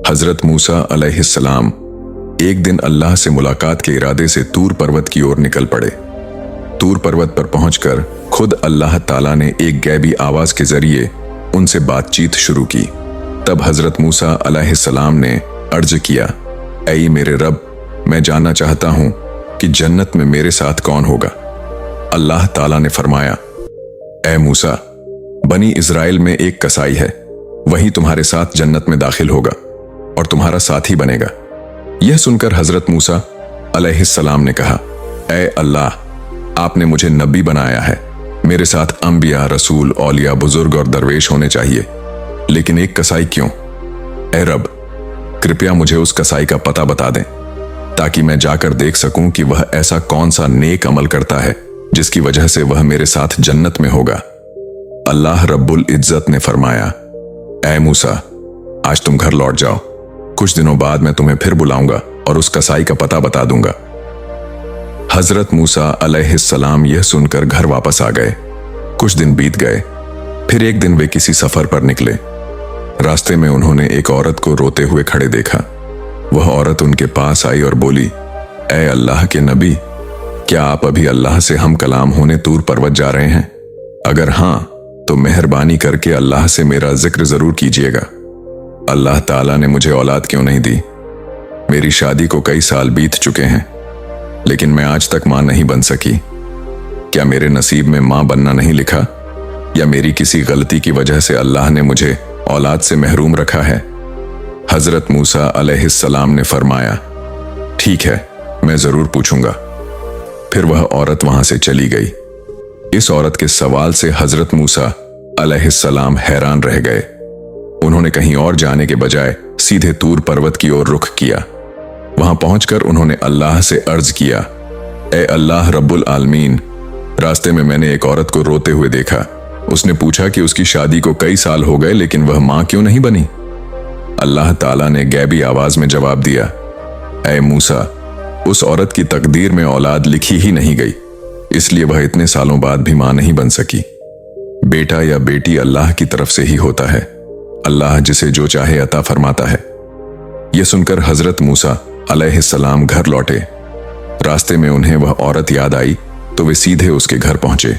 हजरत मूसा अलैहिस्सलाम एक दिन अल्लाह से मुलाकात के इरादे से तूर पर्वत की ओर निकल पड़े। तूर पर्वत पर पहुंचकर खुद अल्लाह ताला ने एक गैबी आवाज के जरिए उनसे बातचीत शुरू की। तब हजरत मूसा अलैहिस्सलाम ने अर्ज किया, ऐ मेरे रब, मैं जानना चाहता हूं कि जन्नत में मेरे साथ कौन होगा। अल्लाह ताला ने फरमाया, ऐ मूसा, बनी इज़राइल में एक कसाई है, वही तुम्हारे साथ जन्नत में दाखिल होगा और तुम्हारा साथी बनेगा। यह सुनकर हजरत मूसा अलैहिस्सलाम ने कहा, ऐ अल्लाह, आपने मुझे नबी बनाया है, मेरे साथ अंबिया, रसूल, औलिया, बुजुर्ग और दरवेश होने चाहिए, लेकिन एक कसाई क्यों? ऐ रब, कृपया मुझे उस कसाई का पता बता दें ताकि मैं जाकर देख सकूं कि वह ऐसा कौन सा नेक अमल करता है जिसकी वजह से वह मेरे साथ जन्नत में होगा। अल्लाह रब्बुल इज्जत ने फरमाया, ऐ मूसा, आज तुम घर लौट जाओ, कुछ दिनों बाद मैं तुम्हें फिर बुलाऊंगा और उस कसाई का पता बता दूंगा। हजरत मूसा अलैहिस्सलाम यह सुनकर घर वापस आ गए। कुछ दिन बीत गए, फिर एक दिन वे किसी सफर पर निकले। रास्ते में उन्होंने एक औरत को रोते हुए खड़े देखा। वह औरत उनके पास आई और बोली, ऐ अल्लाह के नबी, क्या आप अभी अल्लाह से हम कलाम होने तूर पर्वत जा रहे हैं? अगर हां तो मेहरबानी करके अल्लाह से मेरा जिक्र जरूर कीजिएगा। अल्लाह ताला ने मुझे औलाद क्यों नहीं दी? मेरी शादी को कई साल बीत चुके हैं, लेकिन मैं आज तक मां नहीं बन सकी। क्या मेरे नसीब में मां बनना नहीं लिखा, या मेरी किसी गलती की वजह से अल्लाह ने मुझे औलाद से महरूम रखा है? हजरत मूसा अलैहिस्सलाम ने फरमाया, ठीक है, मैं जरूर पूछूंगा। फिर वह औरत वहां से चली गई। इस औरत के सवाल से हजरत मूसा अलैहिस्सलाम हैरान रह गए। उन्होंने कहीं और जाने के बजाय सीधे तूर पर्वत की ओर रुख किया। वहां पहुंचकर उन्होंने अल्लाह से अर्ज किया, ऐ अल्लाह रब्बुल आलमीन, रास्ते में मैंने एक औरत को रोते हुए देखा। उसने पूछा कि उसकी शादी को कई साल हो गए, लेकिन वह मां क्यों नहीं बनी? अल्लाह ताला ने गैबी आवाज में जवाब दिया, ऐ मूसा, उस औरत की तकदीर में औलाद लिखी ही नहीं गई, इसलिए वह इतने सालों बाद भी मां नहीं बन सकी। बेटा या बेटी अल्लाह की तरफ से ही होता है, अल्लाह जिसे जो चाहे अता फरमाता है। यह सुनकर हजरत मूसा अलैहिस्सलाम घर लौटे। रास्ते में उन्हें वह औरत याद आई तो वे सीधे उसके घर पहुंचे।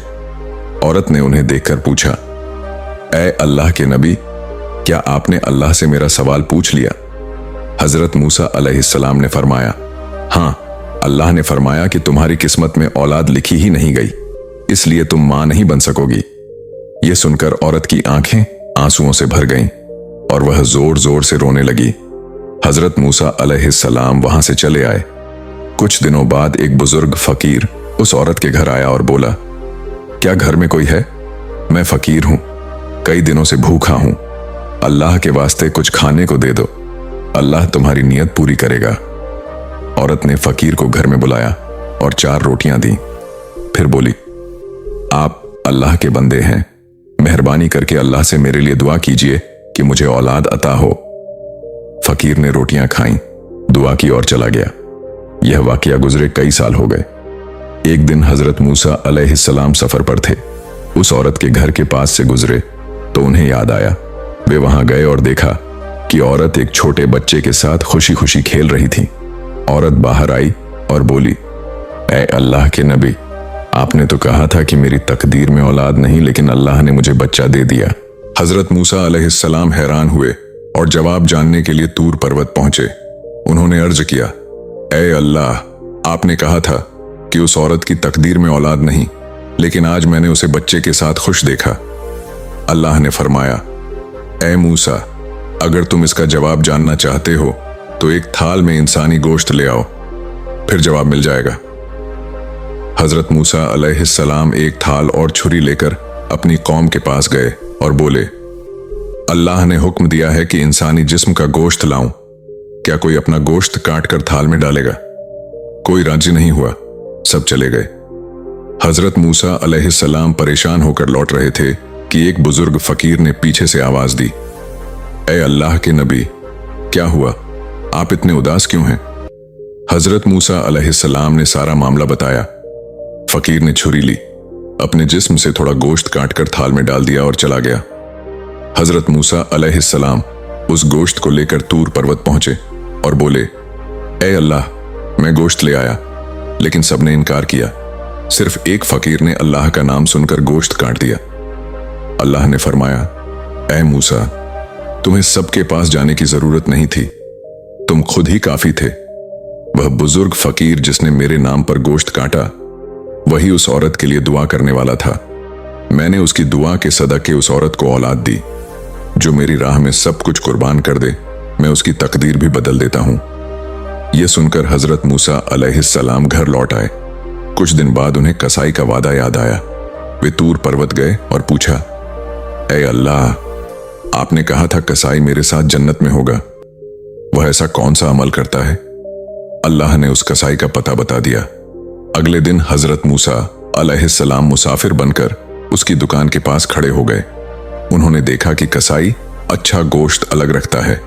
औरत ने उन्हें देखकर पूछा, ऐ अल्लाह के नबी, क्या आपने अल्लाह से मेरा सवाल पूछ लिया? हजरत मूसा अलैहिस्सलाम ने फरमाया, हां, अल्लाह ने फरमाया कि तुम्हारी किस्मत में औलाद लिखी ही नहीं गई, इसलिए तुम मां नहीं बन सकोगी। यह सुनकर औरत की आंखें आंसुओं से भर गईं और वह जोर जोर से रोने लगी। हजरत मूसा अलैहिस्सलाम वहां से चले आए। कुछ दिनों बाद एक बुजुर्ग फकीर उस औरत के घर आया और बोला, क्या घर में कोई है? मैं फकीर हूं, कई दिनों से भूखा हूं, अल्लाह के वास्ते कुछ खाने को दे दो, अल्लाह तुम्हारी नियत पूरी करेगा। औरत ने फकीर को घर में बुलाया और 4 रोटियां दी। फिर बोली, आप अल्लाह के बंदे हैं, मेहरबानी करके अल्लाह से मेरे लिए दुआ कीजिए कि मुझे औलाद अता हो। फकीर ने रोटियां खाईं, दुआ की ओर चला गया। यह वाकया गुजरे कई साल हो गए। एक दिन हजरत मूसा अलैहिस्सलाम सफर पर थे। उस औरत के घर के पास से गुजरे तो उन्हें याद आया। वे वहां गए और देखा कि औरत एक छोटे बच्चे के साथ खुशी खुशी खेल रही थी। औरत बाहर आई और बोली, ऐ अल्लाह के नबी, आपने तो कहा था कि मेरी तकदीर में औलाद नहीं, लेकिन अल्लाह ने मुझे बच्चा दे दिया। हजरत मूसा अलैहिस्सलाम हैरान हुए और जवाब जानने के लिए तूर पर्वत पहुंचे। उन्होंने अर्ज किया, ऐ अल्लाह, आपने कहा था कि उस औरत की तकदीर में औलाद नहीं, लेकिन आज मैंने उसे बच्चे के साथ खुश देखा। अल्लाह ने फरमाया, ऐ मूसा, अगर तुम इसका जवाब जानना चाहते हो तो एक थाल में इंसानी गोश्त ले आओ, फिर जवाब मिल जाएगा। हजरत मूसा अलैहिस्सलाम एक थाल और छुरी लेकर अपनी कौम के पास गए और बोले, अल्लाह ने हुक्म दिया है कि इंसानी जिस्म का गोश्त लाऊं, क्या कोई अपना गोश्त काट कर थाल में डालेगा? कोई राजी नहीं हुआ, सब चले गए। हजरत मूसा अलैहिस्सलाम परेशान होकर लौट रहे थे कि एक बुजुर्ग फकीर ने पीछे से आवाज दी, ऐ अल्लाह के नबी, क्या हुआ, आप इतने उदास क्यों हैं? हजरत मूसा अलैहिस्सलाम ने सारा मामला बताया। फकीर ने छुरी ली, अपने जिस्म से थोड़ा गोश्त काटकर थाल में डाल दिया और चला गया। हजरत मूसा अलैहिस्सलाम उस गोश्त को लेकर तूर पर्वत पहुंचे और बोले, ए अल्लाह, मैं गोश्त ले आया। लेकिन सबने इनकार किया। सिर्फ एक फकीर ने अल्लाह का नाम सुनकर गोश्त काट दिया। अल्लाह ने फरमाया, ए मूसा, तुम्हें सबके पास जाने की जरूरत नहीं थी, तुम खुद ही काफी थे। वह बुजुर्ग फकीर जिसने मेरे नाम पर गोश्त काटा, वही उस औरत के लिए दुआ करने वाला था। मैंने उसकी दुआ के सदके उस औरत को औलाद दी। जो मेरी राह में सब कुछ कुर्बान कर दे, मैं उसकी तकदीर भी बदल देता हूं। यह सुनकर हजरत मूसा अलैहिस्सलाम घर लौट आए। कुछ दिन बाद उन्हें कसाई का वादा याद आया। वे तूर पर्वत गए और पूछा, ए अल्लाह, आपने कहा था कसाई मेरे साथ जन्नत में होगा, वह ऐसा कौन सा अमल करता है? अल्लाह ने उस कसाई का पता बता दिया। अगले दिन हजरत मूसा अलैहिस्सलाम मुसाफिर बनकर उसकी दुकान के पास खड़े हो गए। उन्होंने देखा कि कसाई अच्छा गोश्त अलग रखता है।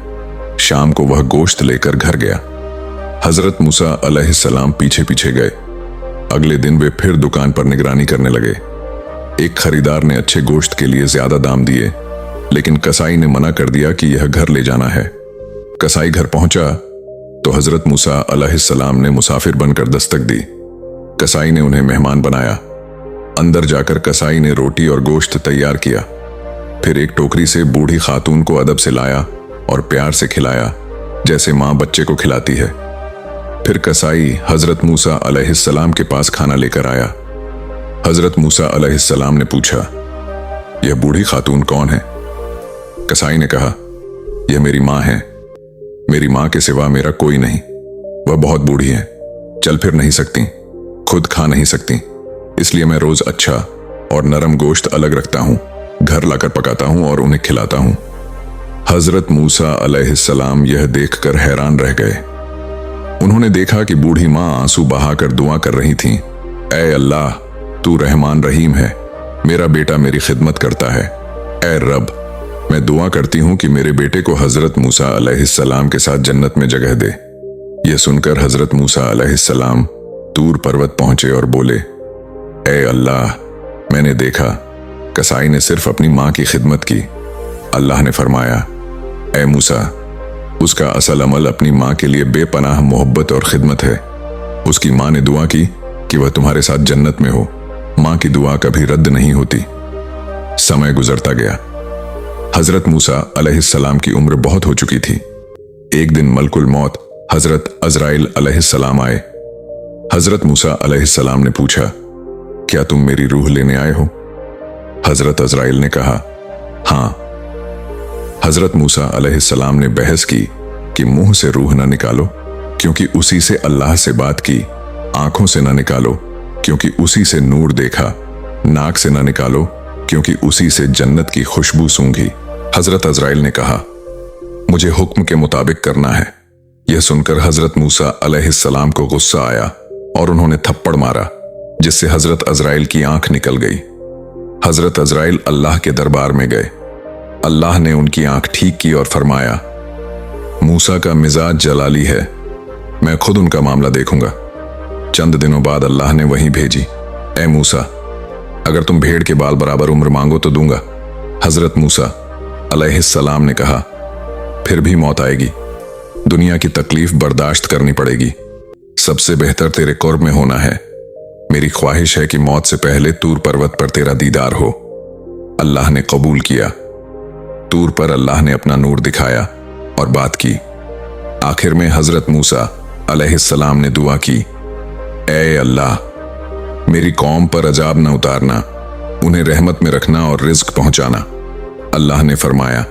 शाम को वह गोश्त लेकर घर गया। हजरत मूसा अलैहिस्सलाम पीछे पीछे गए। अगले दिन वे फिर दुकान पर निगरानी करने लगे। एक खरीदार ने अच्छे गोश्त के लिए ज्यादा दाम दिए, लेकिन कसाई ने मना कर दिया कि यह घर ले जाना है। कसाई घर पहुंचा तो हजरत मूसा अलैहिस्सलाम ने मुसाफिर बनकर दस्तक दी। कसाई ने उन्हें मेहमान बनाया। अंदर जाकर कसाई ने रोटी और गोश्त तैयार किया। फिर एक टोकरी से बूढ़ी खातून को अदब से लाया और प्यार से खिलाया, जैसे मां बच्चे को खिलाती है। फिर कसाई हजरत मूसा अलैहिस्सलाम के पास खाना लेकर आया। हजरत मूसा अलैहिस्सलाम ने पूछा, यह बूढ़ी खातून कौन है? कसाई ने कहा, यह मेरी मां है। मेरी मां के सिवा मेरा कोई नहीं। वह बहुत बूढ़ी है, चल फिर नहीं सकती, खुद खा नहीं सकती, इसलिए मैं रोज अच्छा और नरम गोश्त अलग रखता हूं, घर लाकर पकाता हूं और उन्हें खिलाता हूं। हजरत मूसा अलैहिस्सलाम यह देखकर हैरान रह गए। उन्होंने देखा कि बूढ़ी मां आंसू बहाकर दुआ कर रही थीं, ऐ अल्लाह, तू रहमान रहीम है, मेरा बेटा मेरी खिदमत करता है। ऐ रब, मैं दुआ करती हूं कि मेरे बेटे को हजरत मूसा अलैहिस्सलाम के साथ जन्नत में जगह दे। यह सुनकर हजरत मूसा अलैहिस्सलाम तूर पर्वत पहुंचे और बोले, ऐ अल्लाह, मैंने देखा कसाई ने सिर्फ अपनी मां की खिदमत की। अल्लाह ने फरमाया, ऐ मूसा, उसका असल अमल अपनी मां के लिए बेपनाह मोहब्बत और खिदमत है। उसकी मां ने दुआ की कि वह तुम्हारे साथ जन्नत में हो। मां की दुआ कभी रद्द नहीं होती। समय गुजरता गया। हजरत मूसा अलैहिस्सलाम की उम्र बहुत हो चुकी थी। एक दिन मलकुल मौत हजरत अजराइल अलैहिस्सलाम आए। हजरत मूसा अलैहिस्सलाम ने पूछा, क्या तुम मेरी रूह लेने आए हो? हजरत अजराइल ने कहा, हां। हजरत मूसा अलैहिस्सलाम ने बहस की कि मुंह से रूह न निकालो, क्योंकि उसी से अल्लाह से बात की। आंखों से न निकालो, क्योंकि उसी से नूर देखा। नाक से न निकालो, क्योंकि उसी से जन्नत की खुशबू सूंघी। हजरत अजराइल ने कहा, मुझे हुक्म के मुताबिक करना है। यह सुनकर हजरत मूसा अलैहिस्सलाम को गुस्सा आया और उन्होंने थप्पड़ मारा, जिससे हजरत अजराइल की आंख निकल गई। हजरत अजराइल अल्लाह के दरबार में गए। अल्लाह ने उनकी आंख ठीक की और फरमाया, मूसा का मिजाज जलाली है, मैं खुद उनका मामला देखूंगा। चंद दिनों बाद अल्लाह ने वहीं भेजी, ए मूसा, अगर तुम भेड़ के बाल बराबर उम्र मांगो तो दूंगा। हजरत मूसा अलैहिस्सलाम ने कहा, फिर भी मौत आएगी, दुनिया की तकलीफ बर्दाश्त करनी पड़ेगी। सबसे बेहतर तेरे कुर्ब में होना है। मेरी ख्वाहिश है कि मौत से पहले तूर पर्वत पर तेरा दीदार हो। अल्लाह ने कबूल किया। तूर पर अल्लाह ने अपना नूर दिखाया और बात की। आखिर में हजरत मूसा अलैहिस्सलाम ने दुआ की, ऐ अल्लाह, मेरी कौम पर अजाब न उतारना, उन्हें रहमत में रखना और रिज्क पहुंचाना। अल्लाह ने फरमाया,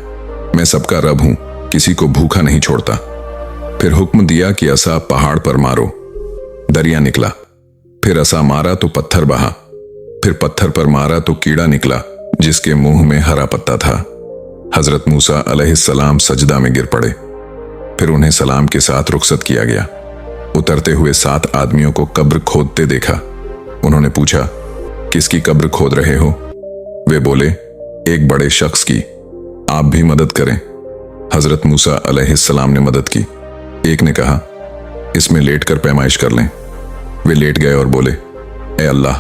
मैं सबका रब हूं, किसी को भूखा नहीं छोड़ता। फिर हुक्म दिया कि असा पहाड़ पर मारो। दरिया निकला। फिर असा मारा तो पत्थर बहा। फिर पत्थर पर मारा तो कीड़ा निकला, जिसके मुंह में हरा पत्ता था। हजरत मूसा अलैहिस्सलाम सजदा में गिर पड़े। फिर उन्हें सलाम के साथ रुखसत किया गया। उतरते हुए 7 आदमियों को कब्र खोदते देखा। उन्होंने पूछा, किसकी कब्र खोद रहे हो? वे बोले, एक बड़े शख्स की, आप भी मदद करें। हजरत मूसा अलैहिस्सलाम ने मदद की। एक ने कहा, इसमें लेटकर पैमाइश कर लें। वे लेट गए और बोले, ए अल्लाह,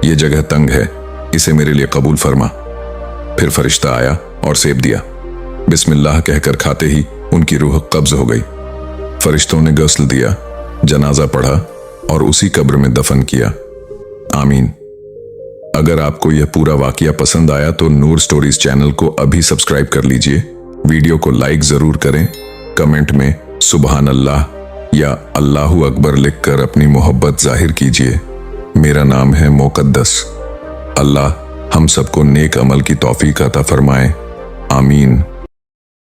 ये जगह तंग है, इसे मेरे लिए कबूल फरमा। फिर फरिश्ता आया और सेब दिया। बिस्मिल्लाह कहकर खाते ही उनकी रूह कब्ज हो गई। फरिश्तों ने गस्ल दिया, जनाजा पढ़ा और उसी कब्र में दफन किया। आमीन। अगर आपको यह पूरा वाकया पसंद आया तो नूर स्टोरीज चैनल को अभी सब्सक्राइब कर लीजिए। वीडियो को लाइक जरूर करें। कमेंट में सुबहान अल्लाह या अल्लाहु अकबर लिखकर अपनी मोहब्बत जाहिर कीजिए। मेरा नाम है मुक़द्दस। अल्लाह हम सबको नेक अमल की तौफीक अता फरमाए। आमीन।